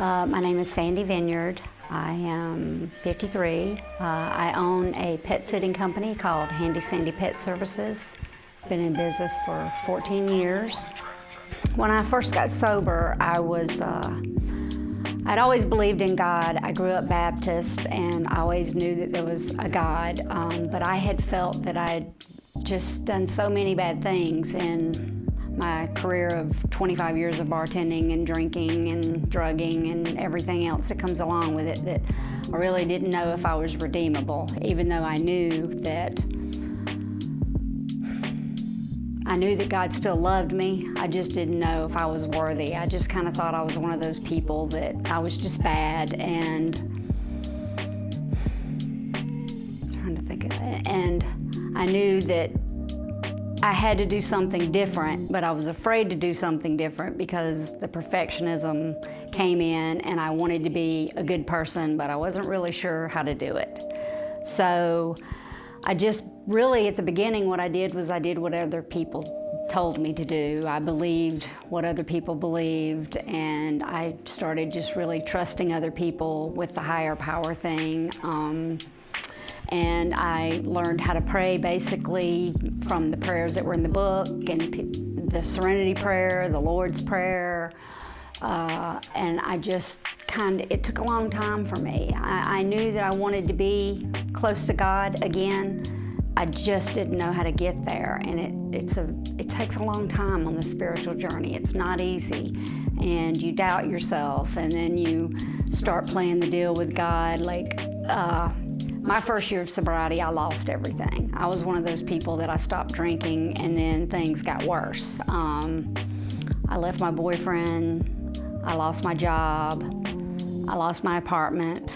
My name is Sandy Vineyard. I am 53. I own a pet sitting company called Handy Sandy Pet Services. Been in business for 14 years. When I first got sober, I'd always believed in God. I grew up Baptist and I always knew that there was a God, but I had felt that I'd just done so many bad things in my career of 25 years of bartending and drinking and drugging and everything else that comes along with it, that I really didn't know if I was redeemable, even though I knew that God still loved me. I just didn't know if I was worthy. I just kind of thought I was one of those people that I was just bad, and I'm trying to think of it. And I knew that I had to do something different, but I was afraid to do something different because the perfectionism came in and I wanted to be a good person, but I wasn't really sure how to do it. So I just really, at the beginning, what I did was I did what other people told me to do. I believed what other people believed, and I started just really trusting other people with the higher power thing. And I learned how to pray basically from the prayers that were in the book, and the Serenity Prayer, the Lord's Prayer, and I just it took a long time for me. I knew that I wanted to be close to God again. I just didn't know how to get there, and it takes a long time on the spiritual journey. It's not easy, and you doubt yourself, and then you start playing the deal with God. My first year of sobriety, I lost everything. I was one of those people that I stopped drinking and then things got worse. I left my boyfriend, I lost my job, I lost my apartment,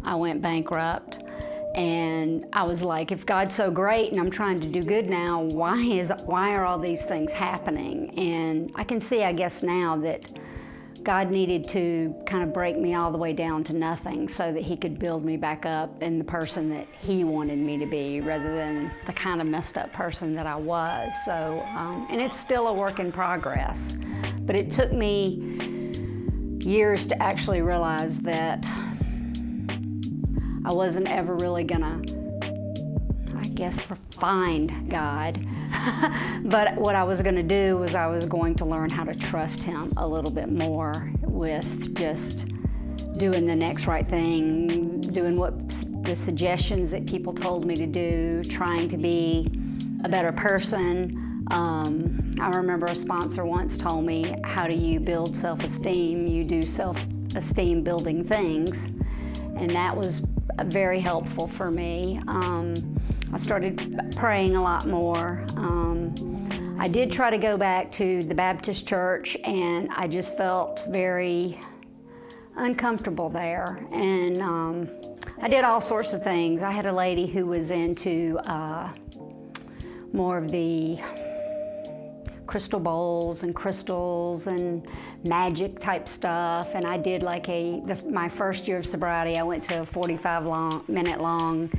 I went bankrupt, and I was like, if God's so great and I'm trying to do good now, why are all these things happening? And I can see, I guess now, that God needed to kind of break me all the way down to nothing so that He could build me back up in the person that He wanted me to be, rather than the kind of messed up person that I was. So, and it's still a work in progress, but it took me years to actually realize that I wasn't ever really gonna, I guess, find God. But what I was going to do was I was going to learn how to trust Him a little bit more with just doing the next right thing, doing what the suggestions that people told me to do, trying to be a better person. I remember a sponsor once told me, how do you build self-esteem? You do self-esteem building things. And that was very helpful for me. I started praying a lot more. I did try to go back to the Baptist church, and I just felt very uncomfortable there. And I did all sorts of things. I had a lady who was into more of the crystal bowls and crystals and magic type stuff, and I did like my first year of sobriety, I went to a 45-minute long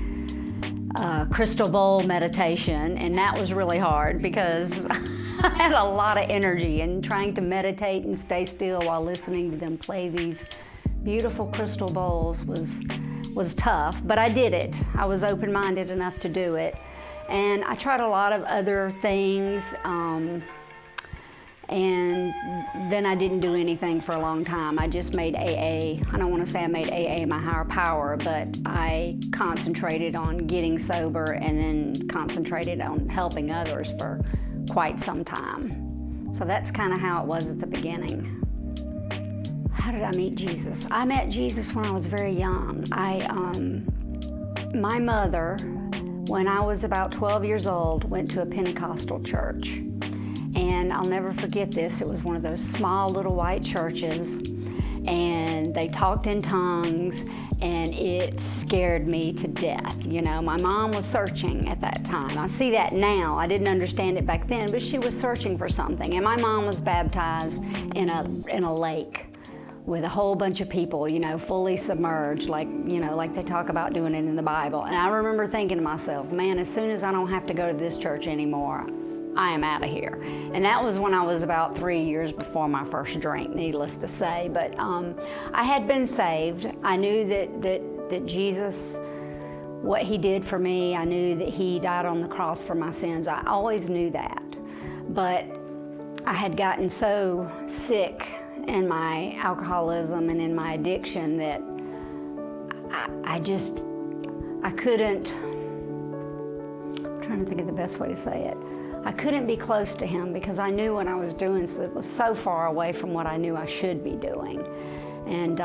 crystal bowl meditation, and that was really hard because I had a lot of energy, and trying to meditate and stay still while listening to them play these beautiful crystal bowls was tough, but I did it. I was open-minded enough to do it, and I tried a lot of other things, and then I didn't do anything for a long time. I just made AA. I don't want to say I made AA my higher power, but I concentrated on getting sober and then concentrated on helping others for quite some time. So that's kind of how it was at the beginning. How did I meet Jesus? I met Jesus when I was very young. My mother, when I was about 12 years old, went to a Pentecostal church. And I'll never forget this. It was one of those small little white churches, and they talked in tongues, and it scared me to death. You know, my mom was searching at that time. I see that now. I didn't understand it back then, but she was searching for something. And my mom was baptized in a lake with a whole bunch of people, you know, fully submerged, like they talk about doing it in the Bible. And I remember thinking to myself, man, as soon as I don't have to go to this church anymore, I am out of here. And that was when I was about 3 years before my first drink, needless to say. But I had been saved. I knew that Jesus, what he did for me, I knew that he died on the cross for my sins. I always knew that. But I had gotten so sick in my alcoholism and in my addiction that I couldn't, I'm trying to think of the best way to say it. I couldn't be close to him because I knew what I was doing was so far away from what I knew I should be doing. And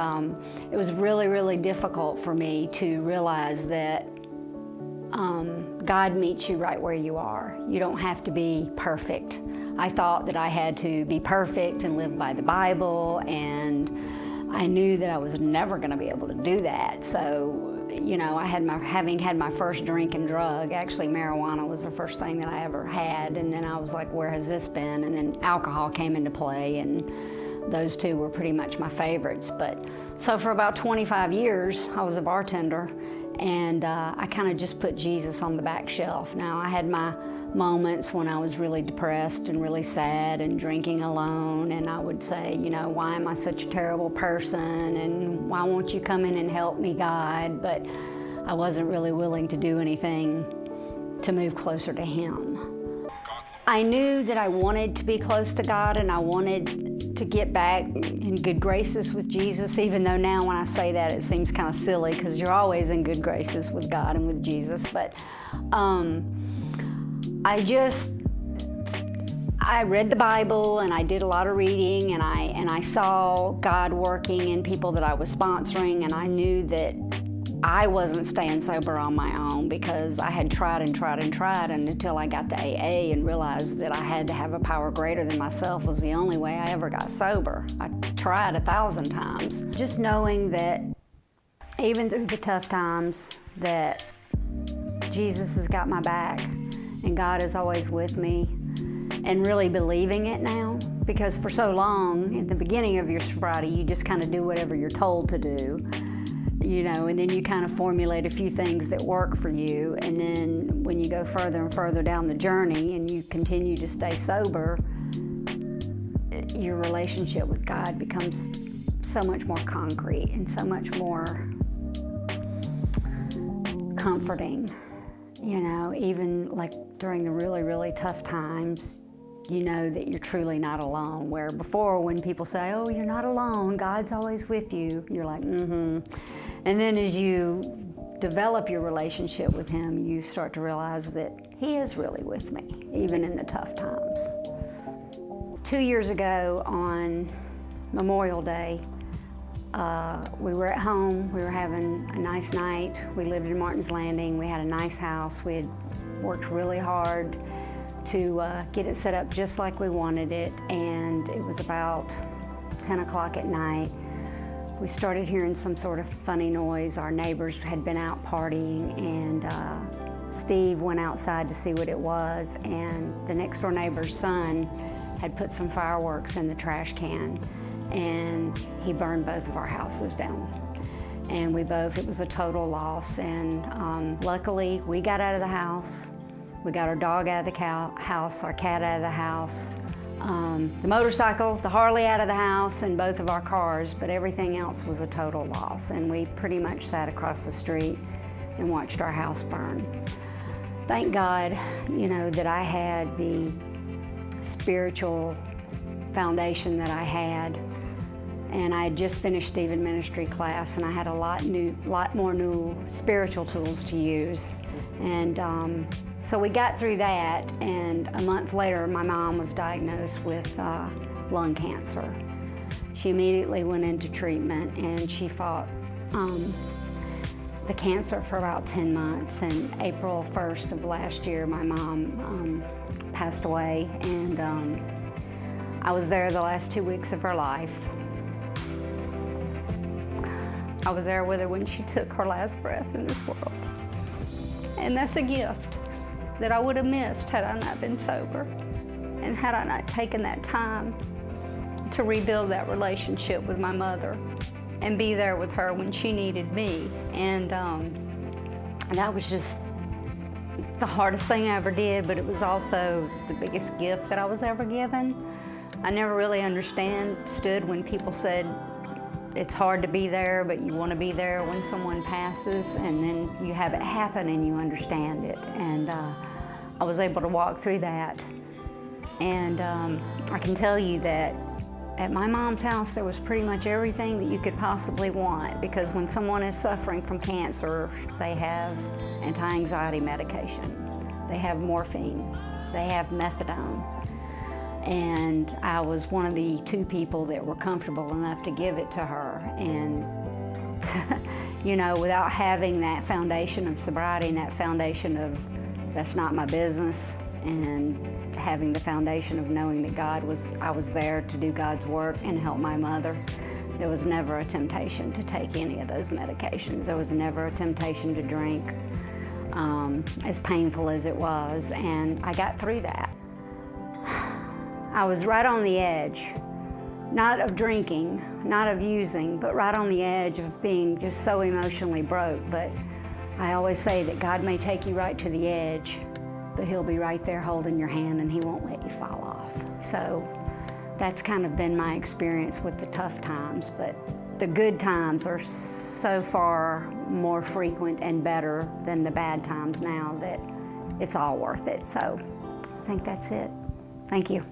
it was really, really difficult for me to realize that God meets you right where you are. You don't have to be perfect. I thought that I had to be perfect and live by the Bible, and I knew that I was never going to be able to do that. So, you know, having had my first drink and drug, actually marijuana was the first thing that I ever had, and then I was like, where has this been? And then alcohol came into play, and those two were pretty much my favorites. But so for about 25 years, I was a bartender, and I kind of just put Jesus on the back shelf. Now, I had my moments when I was really depressed and really sad and drinking alone, and I would say, you know, why am I such a terrible person, and why won't you come in and help me, God? But I wasn't really willing to do anything to move closer to him. I knew that I wanted to be close to God, and I wanted to get back in good graces with Jesus, even though now when I say that it seems kind of silly because you're always in good graces with God and with Jesus. But I read the Bible, and I did a lot of reading, and I saw God working in people that I was sponsoring, and I knew that I wasn't staying sober on my own because I had tried and tried and tried, and until I got to AA and realized that I had to have a power greater than myself was the only way I ever got sober. I tried 1,000 times. Just knowing that even through the tough times that Jesus has got my back and God is always with me, and really believing it now, because for so long at the beginning of your sobriety you just kind of do whatever you're told to do, you know, and then you kind of formulate a few things that work for you, and then when you go further and further down the journey and you continue to stay sober, your relationship with God becomes so much more concrete and so much more comforting. You know, even like during the really, really tough times, you know that you're truly not alone. Where before, when people say, oh, you're not alone, God's always with you, you're like, mm-hmm. And then as you develop your relationship with him, you start to realize that he is really with me, even in the tough times. 2 years ago on Memorial Day, we were at home, we were having a nice night. We lived in Martin's Landing, we had a nice house. We had worked really hard to get it set up just like we wanted it, and it was about 10 o'clock at night. We started hearing some sort of funny noise. Our neighbors had been out partying, and Steve went outside to see what it was, and the next door neighbor's son had put some fireworks in the trash can, and he burned both of our houses down. And it was a total loss, and luckily we got out of the house. We got our dog out of the house, our cat out of the house, the motorcycle, the Harley out of the house, and both of our cars, but everything else was a total loss. And we pretty much sat across the street and watched our house burn. Thank God, you know, that I had the spiritual foundation that I had. And I had just finished Stephen ministry class, and I had a lot more new spiritual tools to use. And so we got through that, and a month later my mom was diagnosed with lung cancer. She immediately went into treatment, and she fought the cancer for about 10 months, and April 1st of last year my mom passed away, and I was there the last 2 weeks of her life. I was there with her when she took her last breath in this world. And that's a gift that I would have missed had I not been sober, and had I not taken that time to rebuild that relationship with my mother and be there with her when she needed me. And that was just the hardest thing I ever did, but it was also the biggest gift that I was ever given. I never really understood when people said it's hard to be there, but you want to be there when someone passes, and then you have it happen and you understand it. And I was able to walk through that. And I can tell you that at my mom's house, there was pretty much everything that you could possibly want, because when someone is suffering from cancer, they have anti-anxiety medication, they have morphine, they have methadone. And I was one of the 2 people that were comfortable enough to give it to her. And you know, without having that foundation of sobriety and that foundation of that's not my business, and having the foundation of knowing that I was there to do God's work and help my mother, there was never a temptation to take any of those medications. There was never a temptation to drink, as painful as it was, and I got through that. I was right on the edge, not of drinking, not of using, but right on the edge of being just so emotionally broke. But I always say that God may take you right to the edge, but He'll be right there holding your hand and He won't let you fall off. So that's kind of been my experience with the tough times, but the good times are so far more frequent and better than the bad times now that it's all worth it. So I think that's it. Thank you.